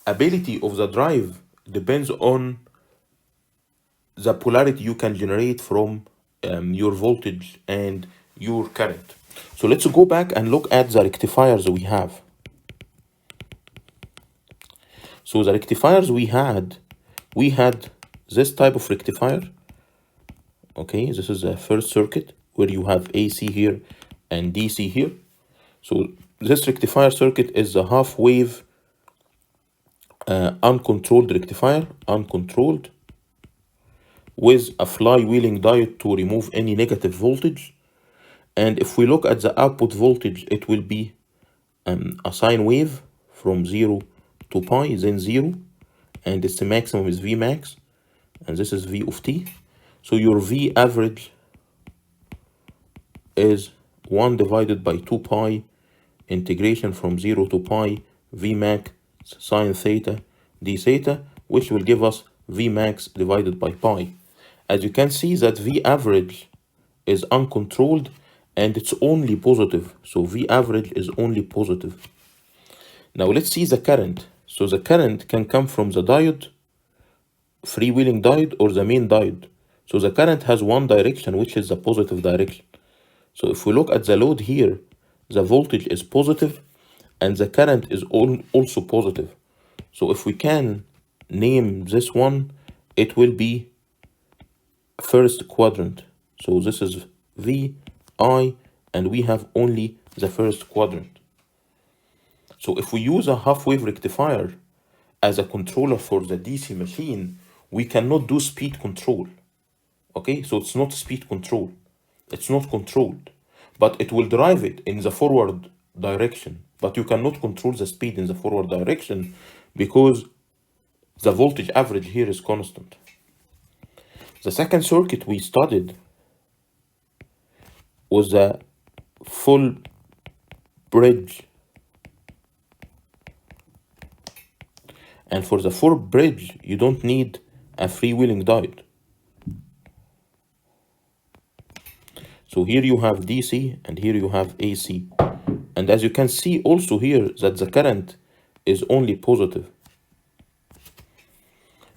ability of the drive depends on the polarity you can generate from your voltage and your current. So let's go back and look at the rectifiers we have. So the rectifiers we had this type of rectifier. Okay, this is the first circuit where you have AC here and DC here. So this rectifier circuit is the half wave uncontrolled rectifier, uncontrolled, with a flywheeling diode to remove any negative voltage. And if we look at the output voltage, it will be a sine wave from 0 to pi, then 0, and its maximum is V max, and this is V of t. So your V average is 1 divided by 2 pi integration from 0 to pi V max sine theta d theta, which will give us V max divided by pi. As you can see that V average is uncontrolled and it's only positive. So V average is only positive. Now let's see the current. So the current can come from the diode, freewheeling diode, or the main diode. So the current has one direction, which is the positive direction. So if we look at the load here, the voltage is positive and the current is also positive. So if we can name this one, it will be first quadrant. So this is V, I, and we have only the first quadrant. So if we use a half-wave rectifier as a controller for the DC machine, we cannot do speed control. Okay, so it's not speed control. It's not controlled, but it will drive it in the forward direction. But you cannot control the speed in the forward direction because the voltage average here is constant. The second circuit we studied was a full bridge. And for the full bridge, you don't need a freewheeling diode. So here you have DC and here you have AC. And as you can see also here that the current is only positive.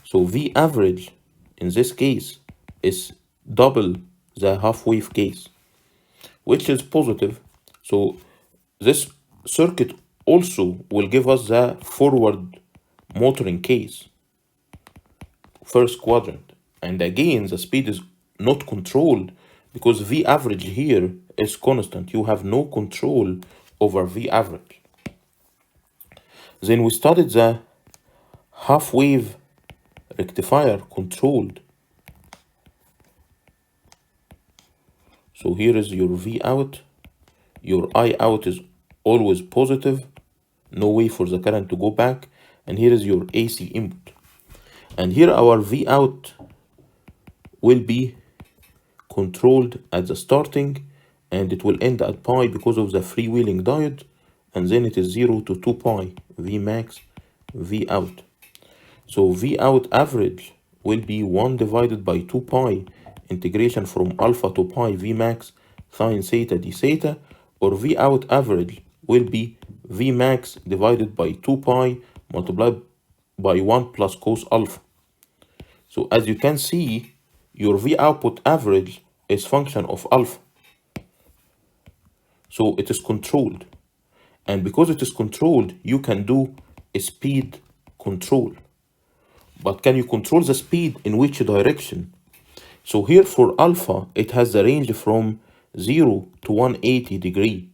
So V average in this case is double the half wave case, which is positive. So this circuit also will give us the forward motoring case, first quadrant. And again, the speed is not controlled because V average here is constant. You have no control over V average. Then we studied the half wave rectifier controlled. So here is your V out. Your I out is always positive. No way for the current to go back. And here is your AC input. And here our V out will be controlled at the starting and it will end at pi because of the freewheeling diode, and then it is 0 to 2 pi V max V out. So V out average will be 1 divided by 2 pi integration from alpha to pi V max sine theta d theta, or V out average will be V max divided by 2 pi multiplied by 1 plus cos alpha. So as you can see, your V output average is function of alpha. So it is controlled. And because it is controlled, you can do a speed control. But can you control the speed in which direction? So here for alpha, it has the range from 0 to 180 degree.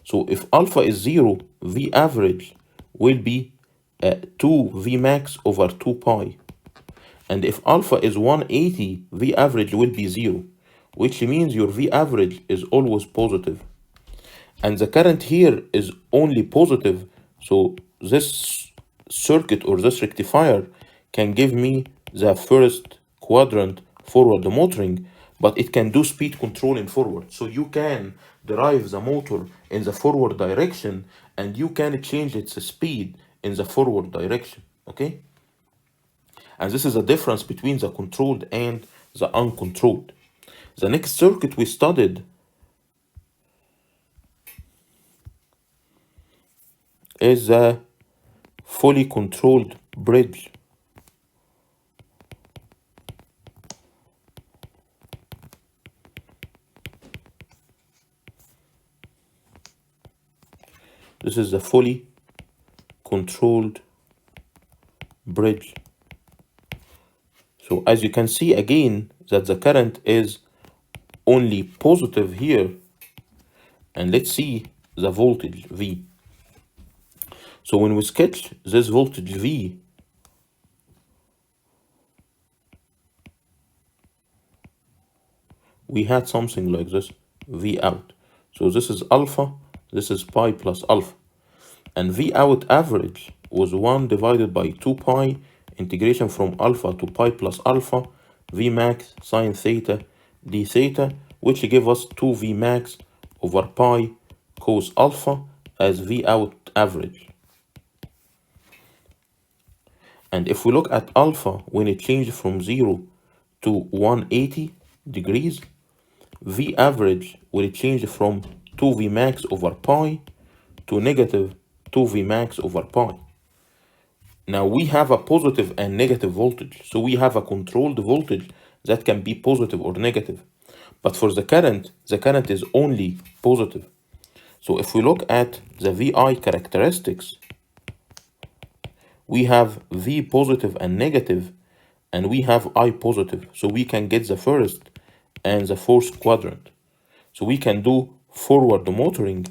So if alpha is 0, V average will be 2 V max over 2 pi. And if alpha is 180, V average will be 0, which means your V average is always positive. And the current here is only positive, so this circuit or this rectifier can give me the first quadrant forward motoring, but it can do speed control in forward. So you can drive the motor in the forward direction and you can change its speed in the forward direction, okay? And this is the difference between the controlled and the uncontrolled. The next circuit we studied is the fully controlled bridge. This is a fully controlled bridge. So as you can see again that the current is only positive here, and let's see the voltage V. So when we sketch this voltage V, we had something like this, V out. So this is alpha, this is pi plus alpha. And V out average was 1 divided by 2 pi integration from alpha to pi plus alpha V max sine theta d theta, which give us 2 V max over pi cos alpha as V out average. And if we look at alpha when it changed from 0 to 180 degrees, V average will change from 2 V max over pi to negative 2 V max over pi. Now we have a positive and negative voltage, so we have a controlled voltage that can be positive or negative. But for the current is only positive. So if we look at the VI characteristics, we have V positive and negative, and we have I positive. So we can get the first and the fourth quadrant. So we can do forward motoring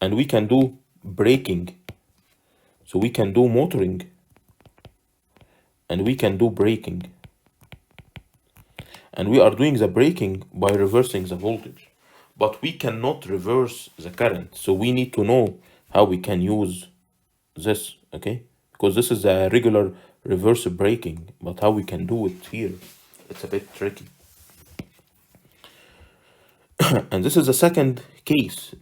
and we can do braking. So we can do motoring and we can do braking. And we are doing the braking by reversing the voltage. But we cannot reverse the current. So we need to know how we can use this, okay? Because this is a regular reverse braking, but how we can do it here, it's a bit tricky. And this is the second case,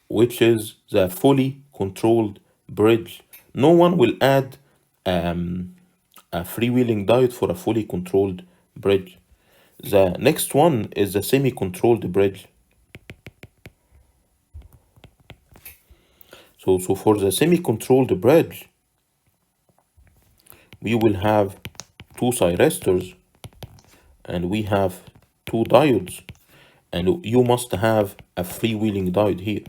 which is the fully controlled bridge. No one will add a freewheeling diode for a fully controlled bridge. The next one is the semi-controlled bridge. So for the semi-controlled bridge, we will have 2 thyristors and we have 2 diodes, and you must have a freewheeling diode here,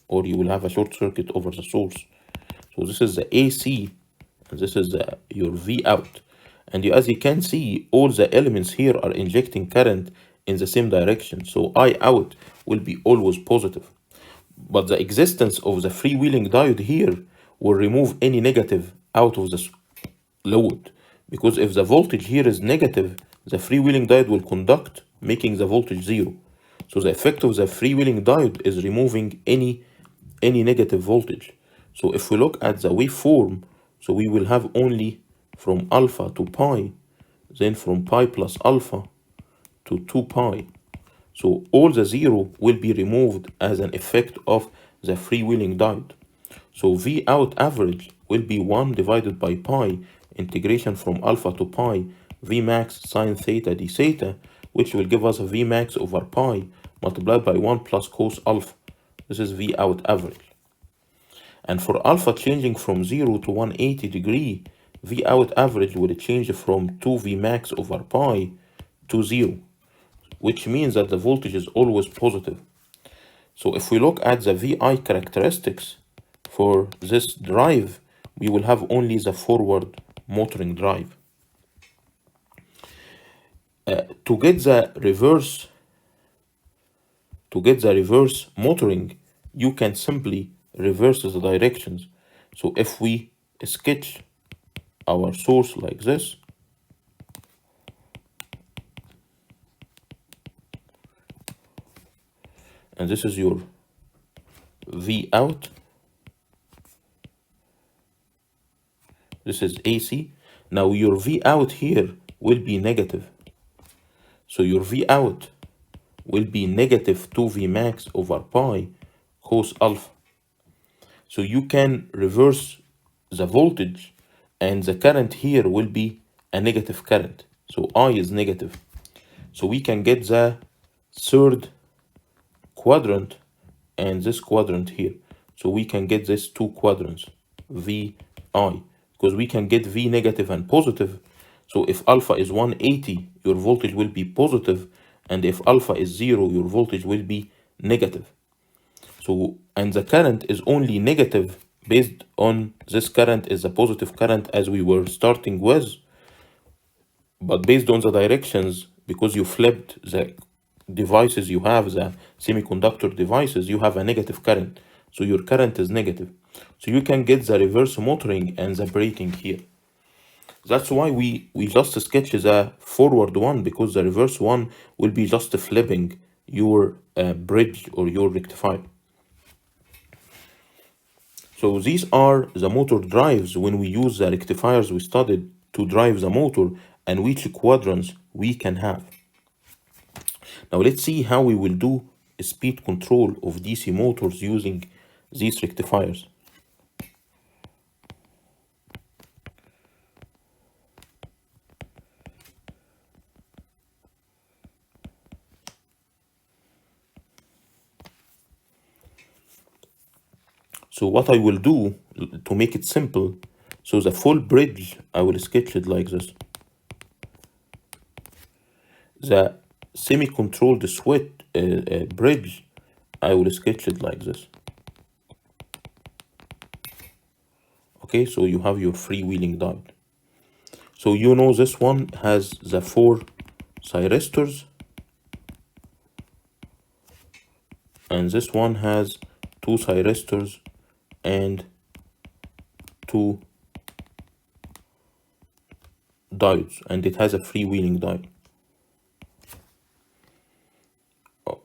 or you will have a short circuit over the source. So this is the AC and this is your V out. And as you can see, all the elements here are injecting current in the same direction. So I out will be always positive. But the existence of the freewheeling diode here will remove any negative out of the load. Because if the voltage here is negative, the freewheeling diode will conduct, making the voltage 0. So the effect of the freewheeling diode is removing any negative voltage. So if we look at the waveform, so we will have only from alpha to pi, then from pi plus alpha to 2 pi. So all the 0 will be removed as an effect of the freewheeling diode. So V out average will be 1 divided by pi integration from alpha to pi V max sine theta d theta, which will give us a V max over pi multiplied by 1 plus cos alpha. This is V out average. And for alpha changing from 0 to 180 degree, V out average will change from 2 V max over pi to 0, which means that the voltage is always positive. So if we look at the VI characteristics for this drive, we will have only the forward motoring drive. To get the reverse motoring, you can simply reverse the directions. So if we sketch our source like this, and this is your V out, this is AC. Now your V out here will be negative. So your V out will be negative 2 V max over pi cos alpha. So you can reverse the voltage and the current here will be a negative current. So I is negative. So we can get the third quadrant and this quadrant here. So we can get these 2 quadrants. Vi, because we can get V negative and positive. So if alpha is 180, your voltage will be positive, and if alpha is 0, your voltage will be negative. So, and the current is only negative based on this current is a positive current as we were starting with, but based on the directions, because you flipped the devices you have, the semiconductor devices, you have a negative current. So your current is negative. So you can get the reverse motoring and the braking here. That's why we just sketch the forward one, because the reverse one will be just flipping your bridge or your rectifier. So these are the motor drives when we use the rectifiers we studied to drive the motor, and which quadrants we can have. Now let's see how we will do speed control of DC motors using these rectifiers. So what I will do to make it simple, so the full bridge, I will sketch it like this. The semi-controlled switch bridge, I will sketch it like this. Okay, so you have your freewheeling diode. So you know this one has the 4 thyristors, and this one has 2 thyristors and 2 diodes, and it has a freewheeling diode.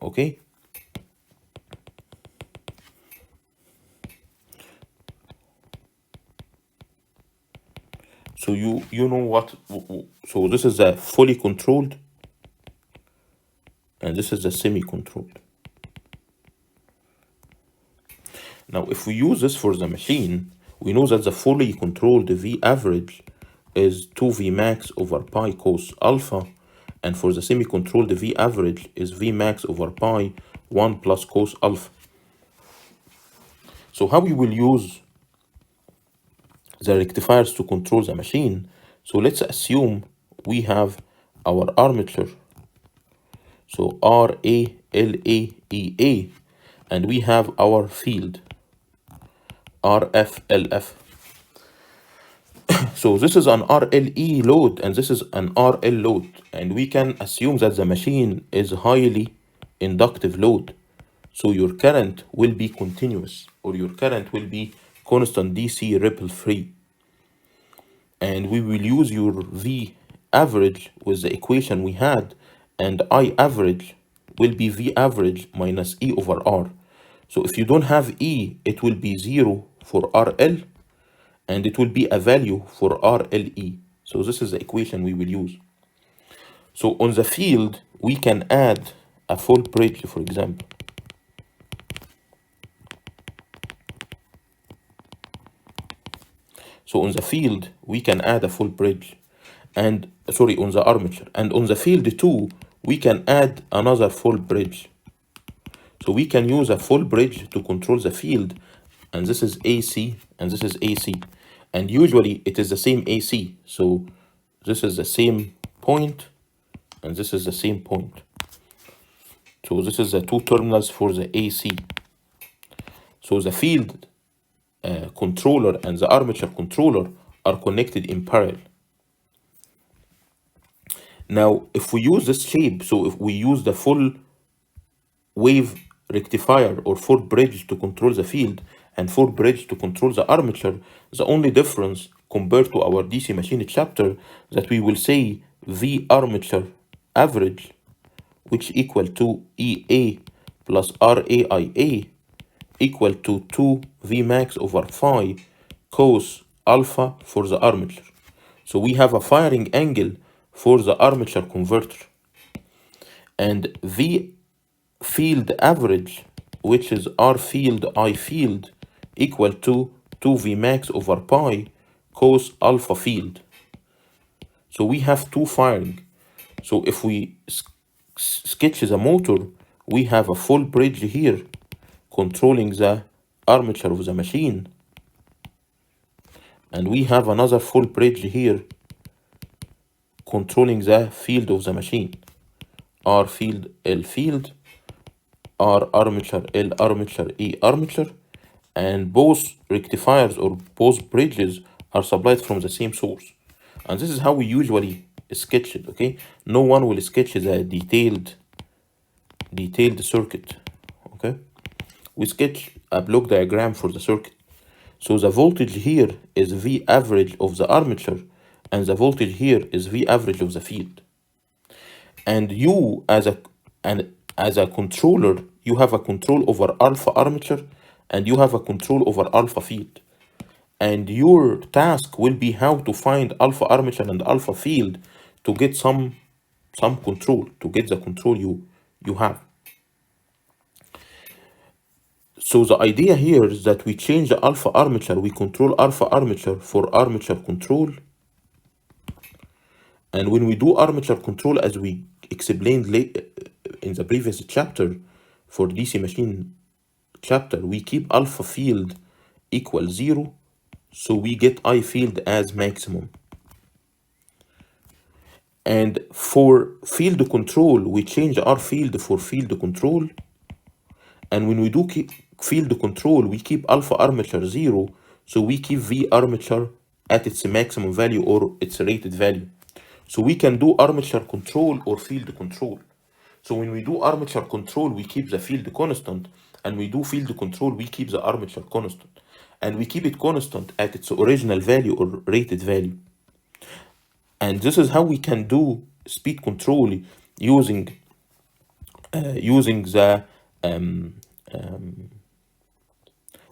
Okay. So you know what, so this is a fully controlled, and this is a semi-controlled. Now if we use this for the machine, we know that the fully controlled V average is 2 V max over pi cos alpha, and for the semi-controlled V average is V max over pi 1 plus cos alpha. So how we will use the rectifiers to control the machine? So let's assume we have our armature, so RA, LA, EA, and we have our field, RF, LF. So this is an RLE load and this is an RL load, and we can assume that the machine is highly inductive load. So your current will be continuous, or your current will be constant DC ripple free. And we will use your V average with the equation we had, and I average will be V average minus E over R. So if you don't have E, it will be 0 for RL, and it will be a value for RLE. So this is the equation we will use. So on the field, we can add a full bridge, for example. So on the field, we can add a full bridge, and sorry, on the armature. And on the field too, we can add another full bridge. So we can use a full bridge to control the field, and this is AC, and this is AC. And usually it is the same AC. So this is the same point, and this is the same point. So this is the 2 terminals for the AC. So the field controller and the armature controller are connected in parallel. Now, if we use this shape, so if we use the full wave rectifier or full bridge to control the field and full bridge to control the armature, the only difference compared to our DC machine chapter, that we will say V armature average, which equal to EA plus RAIA, equal to 2 V max over phi cos alpha for the armature. So we have a firing angle for the armature converter. And V field average, which is R field I field, equal to 2 V max over pi cos alpha field. So we have 2 firing. So if we sketch the motor, we have a full bridge here controlling the armature of the machine. And we have another full bridge here controlling the field of the machine. R field, L field, R armature, L armature, E armature, and both rectifiers or both bridges are supplied from the same source. And this is how we usually sketch it, okay? No one will sketch the detailed circuit, okay? We sketch a block diagram for the circuit. So the voltage here is V average of the armature, and the voltage here is V average of the field. And you as a controller, you have a control over alpha armature and you have a control over alpha field. And your task will be how to find alpha armature and alpha field to get some control, to get the control you have. So the idea here is that we change the alpha armature, we control alpha armature for armature control. And when we do armature control, as we explained in the previous chapter for DC machine chapter, we keep alpha field equal 0, so we get I field as maximum. And for field control, we change R field for field control. And when we do keep field control, we keep alpha armature 0, so we keep V armature at its maximum value or its rated value. So we can do armature control or field control. So when we do armature control, we keep the field constant, and we do field control, we keep the armature constant. And we keep it constant at its original value or rated value. And this is how we can do speed control using the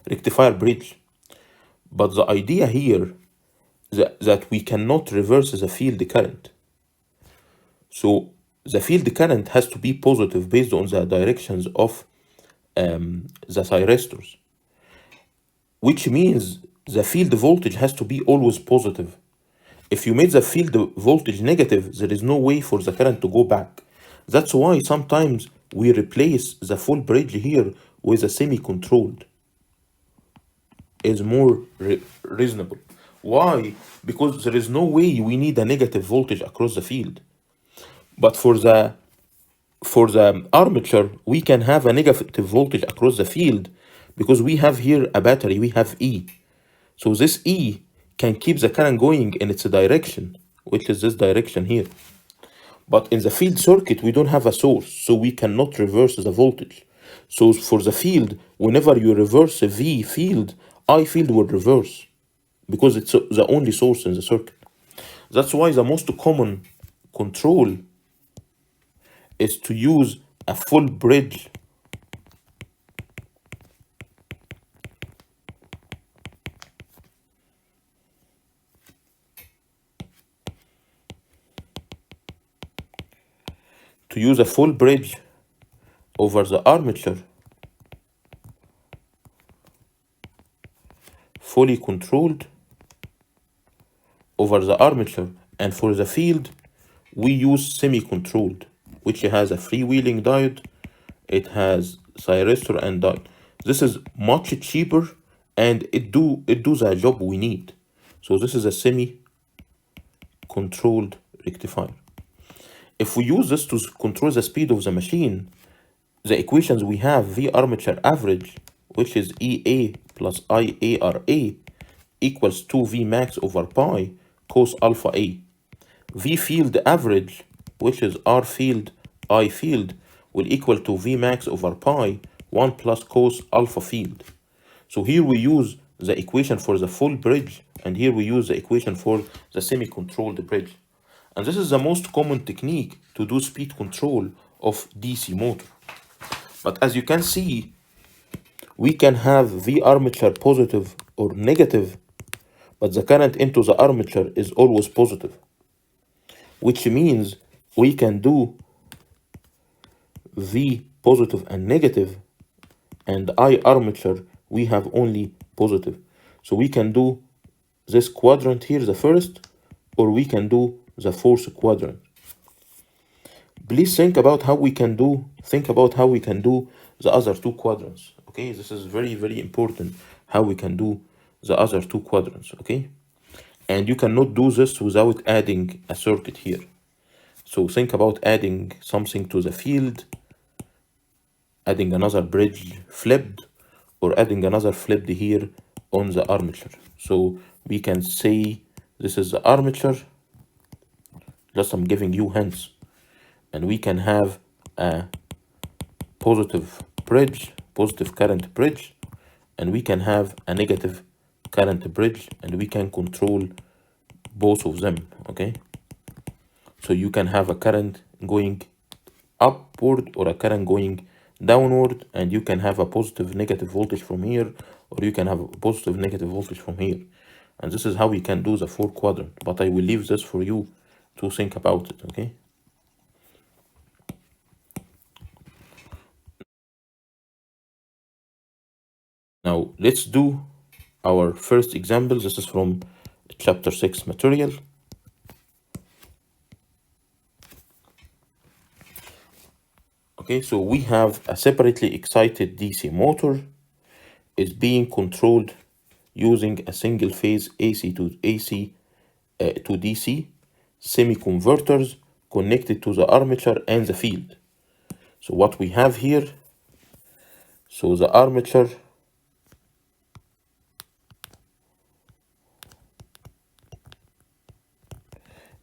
rectifier bridge. But the idea here that we cannot reverse the field current. So the field current has to be positive based on the directions of the thyristors, which means the field voltage has to be always positive. If you made the field voltage negative, there is no way for the current to go back. That's why sometimes we replace the full bridge here with a semi-controlled. Is more reasonable. Why? Because there is no way we need a negative voltage across the field. But for the armature, we can have a negative voltage across the field because we have here a battery, we have E. So this E can keep the current going in its direction, which is this direction here. But in the field circuit, we don't have a source, so we cannot reverse the voltage. So for the field, whenever you reverse a V field, I field will reverse because it's the only source in the circuit. That's why the most common control is to use a full bridge over the armature, fully controlled over the armature, and for the field we use semi-controlled, which has a freewheeling diode, it has thyristor and diode. This is much cheaper and it do the job we need. So this is a semi-controlled rectifier. If we use this to control the speed of the machine, the equations we have V armature average, which is EA plus IARA, equals 2V max over pi cos alpha A. V field average, which is R field I field, will equal to V max over pi 1 plus cos alpha field. So here we use the equation for the full bridge, and here we use the equation for the semi-controlled bridge. And this is the most common technique to do speed control of DC motor. But as you can see, we can have V armature positive or negative, but the current into the armature is always positive, which means we can do V positive and negative, and I armature we have only positive. So we can do this quadrant here, the first, or we can do the fourth quadrant. Please think about how we can do the other two quadrants. Okay, this is very, very important how we can do the other two quadrants. Okay, And you cannot do this without adding a circuit here. So think about adding something to the field, adding another bridge flipped, or adding another flipped here on the armature. So we can say this is the armature, just I'm giving you hints. And we can have a positive bridge, positive current bridge, and we can have a negative current bridge, and we can control both of them, okay? So you can have a current going upward or a current going downward, and you can have a positive negative voltage from here, or you can have a positive negative voltage from here. And this is how we can do the 4 quadrant, but I will leave this for you to think about it, okay? Now let's do our first example. This is from chapter 6 material. Okay, so we have a separately excited DC motor. It's being controlled using a single phase AC to DC semi-converters connected to the armature and the field. So what we have here, so the armature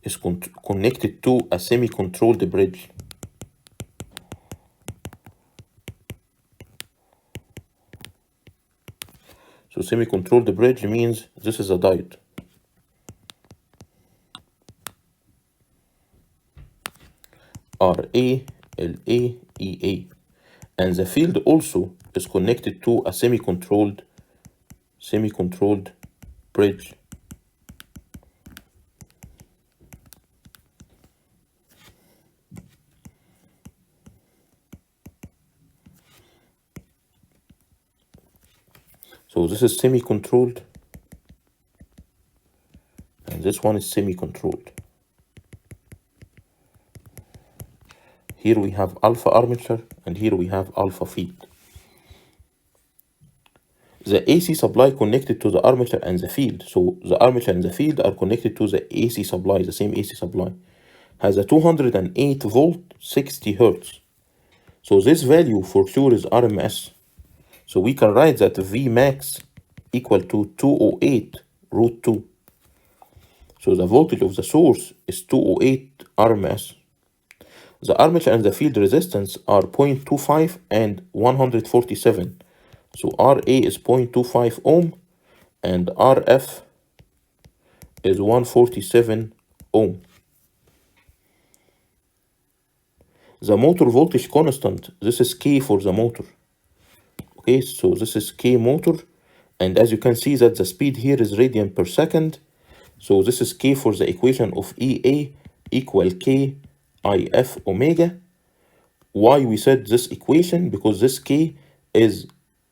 is connected to a semi-controlled bridge. So semi-controlled bridge means this is a diode. RA, LA, EA. And the field also is connected to a semi-controlled bridge. So this is semi-controlled, and this one is semi-controlled. Here we have alpha armature, and here we have alpha field. The AC supply connected to the armature and the field. So the armature and the field are connected to the AC supply, the same AC supply. Has a 208 volt, 60 hertz. So this value for sure is RMS. So we can write that Vmax equal to 208 root 2. So the voltage of the source is 208 RMS. The armature and the field resistance are 0.25 and 147. So RA is 0.25 ohm and RF is 147 ohm. The motor voltage constant, this is K for the motor. Okay, so this is K motor, and as you can see that the speed here is radian per second. So this is K for the equation of EA equal K IF omega. Why we said this equation? Because this K is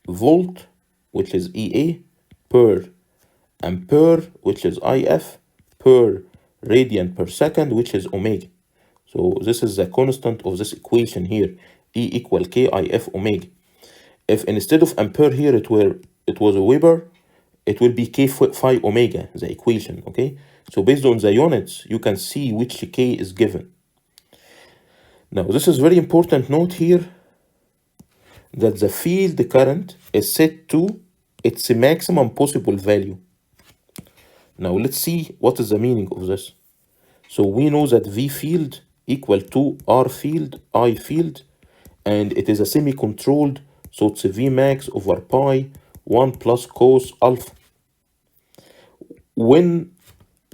volt, which is EA, per ampere, which is IF, per radian per second, which is omega. So this is the constant of this equation here, E equal K IF omega. If instead of ampere here it was a Weber, it will be K phi omega, the equation, okay? So based on the units, you can see which K is given. Now, this is very important note here, that the field current is set to its maximum possible value. Now, let's see what is the meaning of this. So we know that V field equal to R field, I field, and it is a semi-controlled, so it's a Vmax over pi 1 plus cos alpha.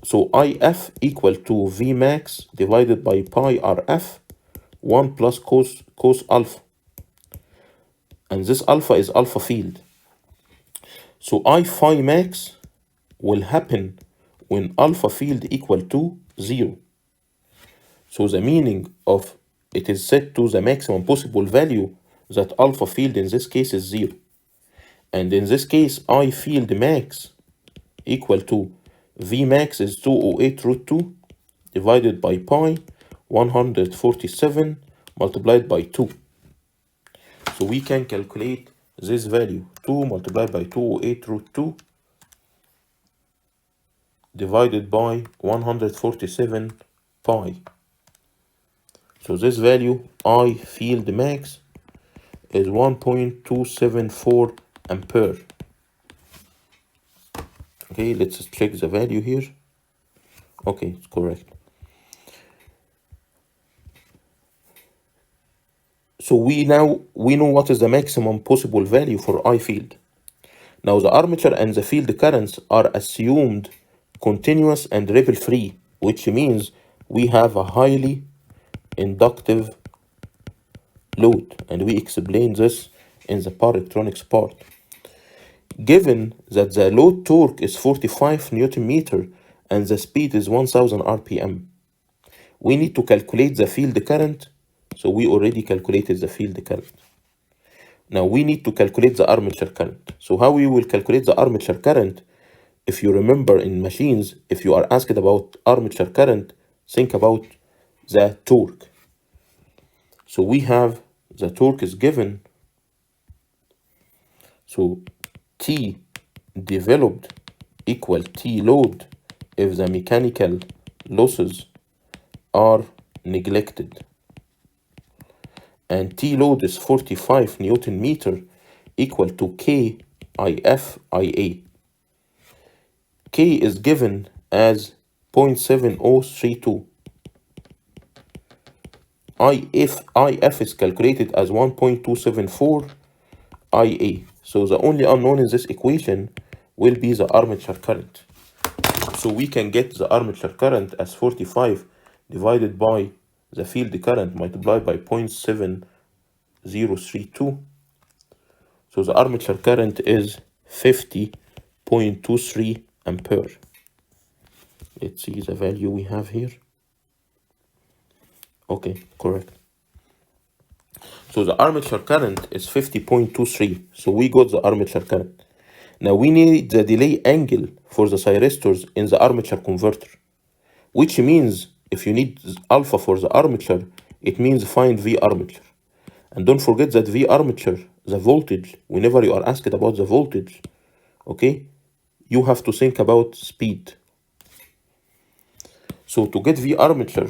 So IF equal to Vmax divided by pi RF 1 plus cos alpha. And this alpha is alpha field. So I phi max will happen when alpha field equal to 0. So the meaning of it is set to the maximum possible value, that alpha field in this case is 0. And in this case, I field max equal to Vmax is 208 root 2 divided by pi 147 multiplied by 2. So we can calculate this value, 2 multiplied by 208 root 2 divided by 147 pi. So this value, I field max, is 1.274 ampere. Okay, let's check the value here. Okay, it's correct. So we know what is the maximum possible value for I field. Now the armature and the field currents are assumed continuous and ripple free, which means we have a highly inductive load, and we explain this in the power electronics part. Given that the load torque is 45 Newton meter and the speed is 1000 RPM, we need to calculate the field current. So we already calculated the field current. Now we need to calculate the armature current. So how we will calculate the armature current? If you remember in machines, if you are asked about armature current, think about the torque. So we have the torque is given. So T developed equal T load if the mechanical losses are neglected. And T load is 45 Newton meter equal to K IF IA. K is given as 0.7032. IF is calculated as 1.274 IA. So the only unknown in this equation will be the armature current. So we can get the armature current as 45 divided by the field current multiplied by 0.7032. So the armature current is 50.23 ampere. Let's see the value we have here. Okay, correct. So the armature current is 50.23. So we got the armature current. Now we need the delay angle for the thyristors in the armature converter, which means if you need alpha for the armature, it means find V armature. And don't forget that V armature, the voltage, whenever you are asked about the voltage, okay, you have to think about speed. So to get V armature,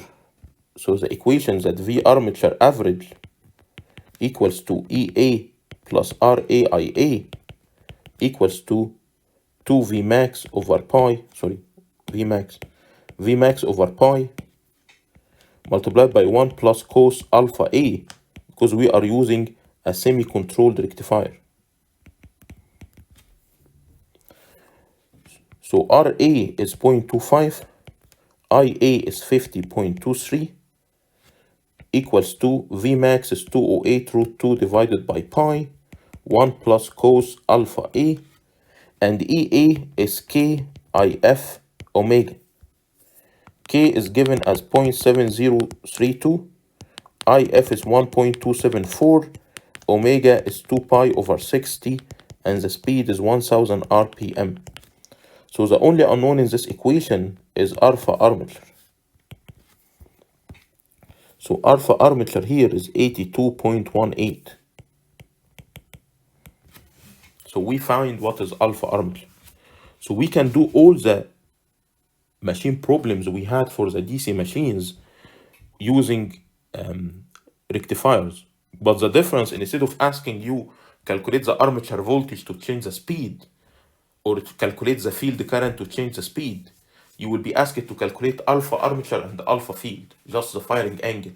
so the equation that V armature average equals to EA plus RAIA equals to 2 Vmax over pi, Vmax over pi multiplied by 1 plus cos alpha A, because we are using a semi-controlled rectifier. So RA is 0.25, IA is 50.23, equals to Vmax is 208 root 2 divided by pi, 1 plus cos alpha A, and EA is KIF omega. K is given as 0.7032, IF is 1.274, omega is 2 pi over 60, and the speed is 1000 RPM. So the only unknown in this equation is alpha armature. So alpha armature here is 82.18. So we find what is alpha armature. So we can do all the machine problems we had for the DC machines using rectifiers. But the difference, instead of asking you calculate the armature voltage to change the speed, or to calculate the field current to change the speed, you will be asked to calculate alpha armature and alpha field, just the firing angle.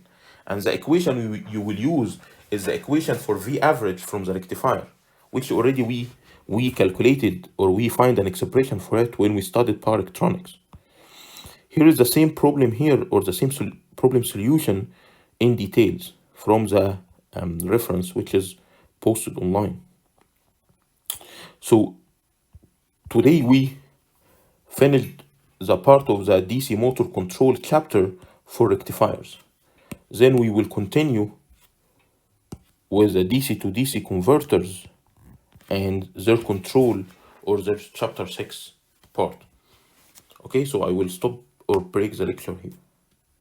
And the equation you will use is the equation for V average from the rectifier, which already we calculated, or we find an expression for it when we studied power electronics. Here is the same problem here, or the same problem solution in details from the reference, which is posted online. So today we finished the part of the DC motor control chapter for rectifiers. Then we will continue with the DC to DC converters and their control, or their chapter 6 part. Okay, so I will stop or break the lecture here.